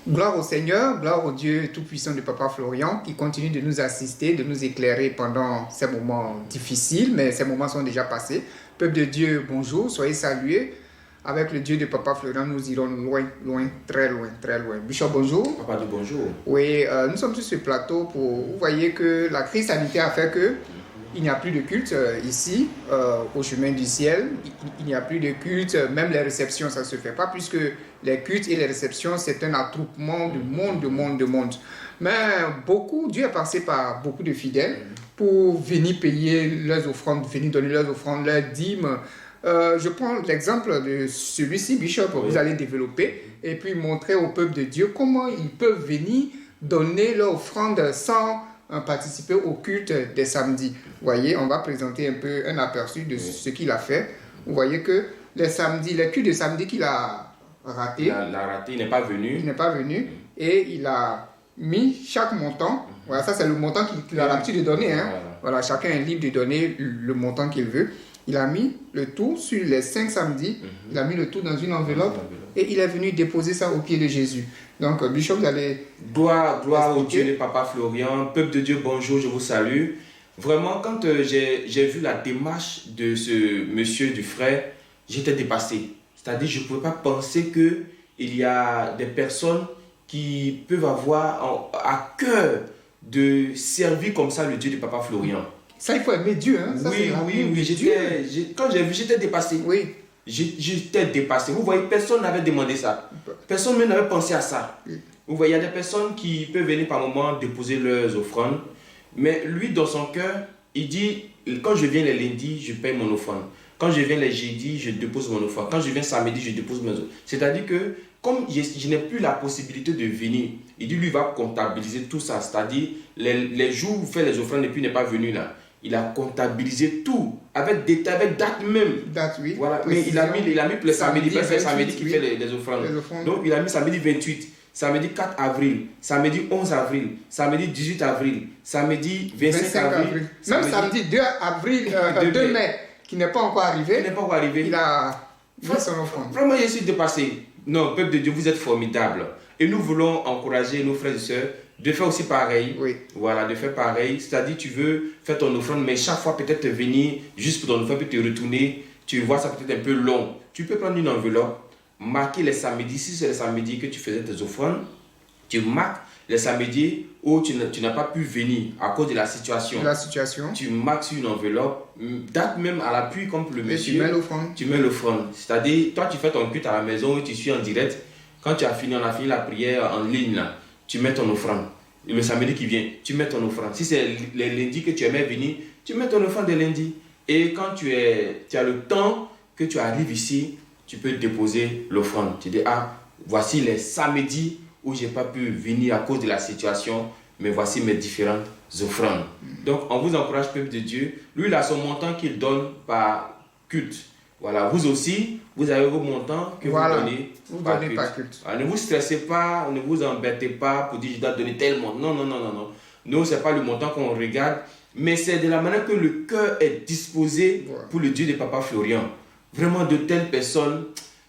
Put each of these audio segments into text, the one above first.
Gloire au Seigneur, gloire au Dieu Tout-Puissant de Papa Florian qui continue de nous assister, de nous éclairer pendant ces moments difficiles, mais ces moments sont déjà passés. Peuple de Dieu, bonjour, soyez salués. Avec le Dieu de Papa Florian, nous irons loin, loin, très loin, très loin. Bishop, bonjour. Papa dit bonjour. Oui, nous sommes sur ce plateau pour... Vous voyez que la crise sanitaire a fait que il n'y a plus de culte ici, au chemin du ciel. Il n'y a plus de culte, même les réceptions, ça ne se fait pas, puisque les cultes et les réceptions, c'est un attroupement de monde. Mais Dieu est passé par beaucoup de fidèles pour venir payer leurs offrandes, venir donner leurs offrandes, leurs dîmes. Je prends l'exemple de celui-ci, Bishop, oui. Vous allez développer et puis montrer au peuple de Dieu comment ils peuvent venir donner leur offrande sans participer au culte des samedis. Vous voyez, on va présenter un peu un aperçu de ce qu'il a fait. Vous voyez que les cultes de samedi qu'il a raté, il n'est pas venu. Il n'est pas venu et il a mis chaque montant. Voilà, ça c'est le montant qu'il a l'habitude de donner. Hein. Voilà, chacun est libre de donner le montant qu'il veut. Il a mis le tout sur les 5 samedis, il a mis le tout dans une enveloppe et il est venu déposer ça au pied de Jésus. Donc, Bishop, vous allez... Gloire au Dieu de Papa Florian. Peuple de Dieu, bonjour, je vous salue. Vraiment, quand j'ai vu la démarche de ce monsieur du frère, j'étais dépassé. C'est-à-dire, je ne pouvais pas penser qu'il y a des personnes qui peuvent avoir à cœur de servir comme ça le Dieu de Papa Florian. Ça, il faut aimer Dieu. Hein? Ça, oui. Quand j'ai vu, j'étais dépassé. Oui. J'étais dépassé. Vous voyez, personne n'avait demandé ça. Personne même n'avait pensé à ça. Oui. Vous voyez, il y a des personnes qui peuvent venir par moment déposer leurs offrandes. Mais lui, dans son cœur, il dit, quand je viens les lundis, je paye mon offrande. Quand je viens les jeudis, je dépose mon offrande. Quand je viens samedi, je dépose mes offrandes. C'est-à-dire que, comme je n'ai plus la possibilité de venir, il dit, lui, il va comptabiliser tout ça. C'est-à-dire, les jours où il fait les offrandes et puis il n'est pas venu là. Il a comptabilisé tout, avec date même. Date, oui. Voilà. Mais il a mis le samedi, c'est samedi qui fait les offrandes. Donc il a mis samedi 28, samedi 4 avril, samedi 11 avril, samedi 18 avril, samedi 25 avril. Même samedi 2 avril, 2 mai, qui n'est pas encore arrivé. Il a mis son offrande. Vraiment, je suis dépassé. Non, peuple de Dieu, vous êtes formidables. Et nous voulons encourager nos frères et sœurs de faire aussi pareil. Oui. Voilà, de faire pareil. C'est-à-dire, tu veux faire ton offrande, mais chaque fois peut-être venir juste pour ton offrande, puis te retourner. Tu vois ça peut-être un peu long. Tu peux prendre une enveloppe, marquer les samedis. Si c'est les samedis que tu faisais tes offrandes, tu marques les samedis où tu n'as pas pu venir à cause de la situation. Tu marques sur une enveloppe, date même à l'appui comme le monsieur. Tu mets l'offrande. C'est-à-dire, toi tu fais ton culte à la maison, tu suis en direct. Quand tu as fini, on a fini la prière en ligne là. Tu mets ton offrande. Le samedi qui vient, tu mets ton offrande. Si c'est les lundis que tu aimais venir, tu mets ton offrande de lundi. Et quand tu as le temps que tu arrives ici, tu peux déposer l'offrande. Tu dis, voici les samedis où je n'ai pas pu venir à cause de la situation, mais voici mes différentes offrandes. Donc, on vous encourage, peuple de Dieu. Lui, il a son montant qu'il donne par culte. Voilà, vous aussi, vous avez vos montants que vous donnez par culte. Alors, ne vous stressez pas, ne vous embêtez pas pour dire je dois donner tel montant. Non. Nous, ce n'est pas le montant qu'on regarde, mais c'est de la manière que le cœur est disposé pour le Dieu de Papa Florian. Vraiment, de telles personnes,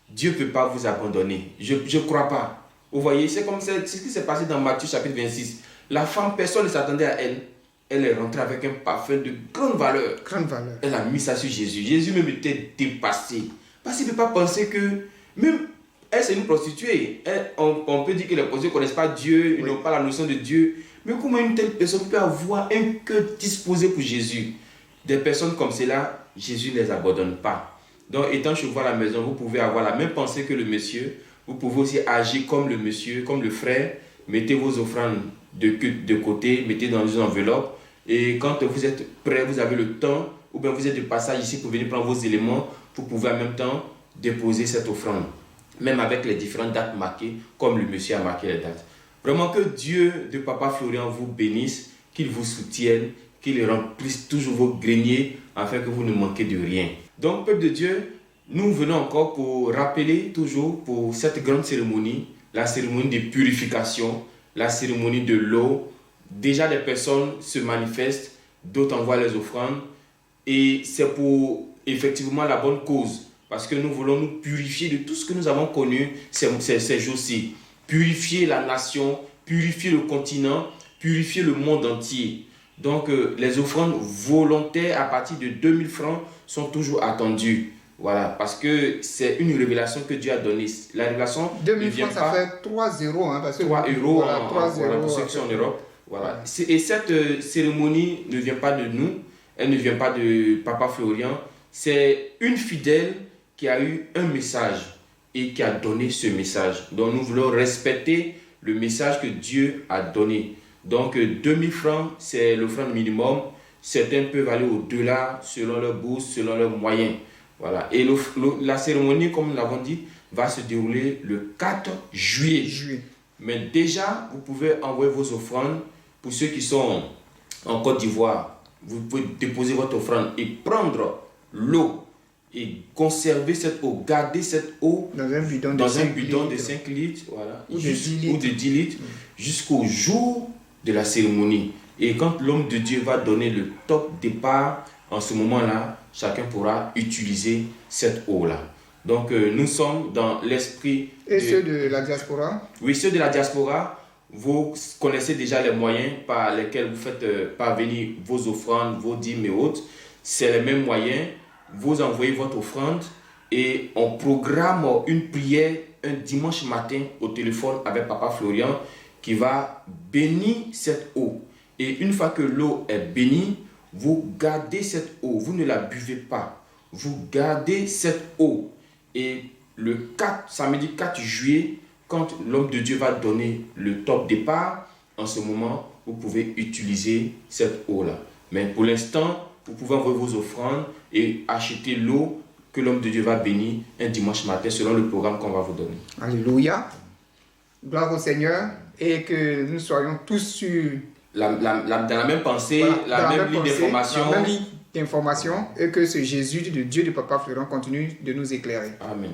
Dieu ne peut pas vous abandonner. Je ne crois pas. Vous voyez, c'est comme ce qui s'est passé dans Matthieu chapitre 26. La femme, personne ne s'attendait à elle. Elle est rentrée avec un parfum de grande valeur. Elle a mis ça sur Jésus. Jésus même était dépassé. Parce qu'il ne peut pas penser que... Même elle, c'est une prostituée. On peut dire que les prostituées ne connaissent pas Dieu, ils n'ont pas la notion de Dieu. Mais comment une telle personne peut avoir un cœur disposé pour Jésus? Des personnes comme cela, Jésus ne les abandonne pas. Donc, étant chez vous à la maison, vous pouvez avoir la même pensée que le monsieur. Vous pouvez aussi agir comme le monsieur, comme le frère. Mettez vos offrandes de côté, mettez dans une enveloppe. Et quand vous êtes prêt, vous avez le temps, ou bien vous êtes de passage ici pour venir prendre vos éléments, vous pouvez en même temps déposer cette offrande. Même avec les différentes dates marquées, comme le monsieur a marqué les dates. Vraiment que Dieu de Papa Florian vous bénisse, qu'il vous soutienne, qu'il remplisse toujours vos greniers, afin que vous ne manquez de rien. Donc, peuple de Dieu, nous venons encore pour rappeler toujours pour cette grande cérémonie, la cérémonie de purification, la cérémonie de l'eau. Déjà des personnes se manifestent, d'autres envoient les offrandes et c'est pour effectivement la bonne cause parce que nous voulons nous purifier de tout ce que nous avons connu ces jours-ci. purifier la nation, purifier le continent, purifier le monde entier. Donc, les offrandes volontaires à partir de 2000 francs sont toujours attendues. Voilà, parce que c'est une révélation que Dieu a donnée. La révélation 2000 ne vient francs, pas... ça fait 3 euros. Hein, parce que 3 euros voilà, 3 voilà, pour ceux qui sont en Europe. Voilà. Et cette cérémonie ne vient pas de nous, elle ne vient pas de Papa Florian. C'est une fidèle qui a eu un message et qui a donné ce message. Donc nous voulons respecter le message que Dieu a donné. Donc 2000 francs, c'est l'offrande minimum. Certains peuvent aller au-delà selon leur bourse, selon leurs moyens. Voilà. Et la cérémonie, comme nous l'avons dit, va se dérouler le 4 juillet. Mais déjà, vous pouvez envoyer vos offrandes. Pour ceux qui sont en Côte d'Ivoire, vous pouvez déposer votre offrande et prendre l'eau et conserver cette eau, garder cette eau dans un bidon de 5 litres, voilà, ou de 10 litres jusqu'au jour de la cérémonie. Et quand l'homme de Dieu va donner le top départ, en ce moment-là, chacun pourra utiliser cette eau-là. Donc, nous sommes dans l'esprit... Et ceux de la diaspora? Oui, ceux de la diaspora, vous connaissez déjà les moyens par lesquels vous faites parvenir vos offrandes, vos dîmes et autres. C'est les mêmes moyens. Vous envoyez votre offrande et on programme une prière un dimanche matin au téléphone avec Papa Florian qui va bénir cette eau. Et une fois que l'eau est bénie, vous gardez cette eau, vous ne la buvez pas. Vous gardez cette eau. Et le samedi 4 juillet, quand l'homme de Dieu va donner le top départ, en ce moment, vous pouvez utiliser cette eau-là. Mais pour l'instant, vous pouvez envoyer vos offrandes et acheter l'eau que l'homme de Dieu va bénir un dimanche matin selon le programme qu'on va vous donner. Alléluia. Gloire au Seigneur et que nous soyons tous sur... dans la même pensée, voilà, la même ligne d'information. La même ligne d'information et que ce Jésus de Dieu de Papa Florian continue de nous éclairer. Amen.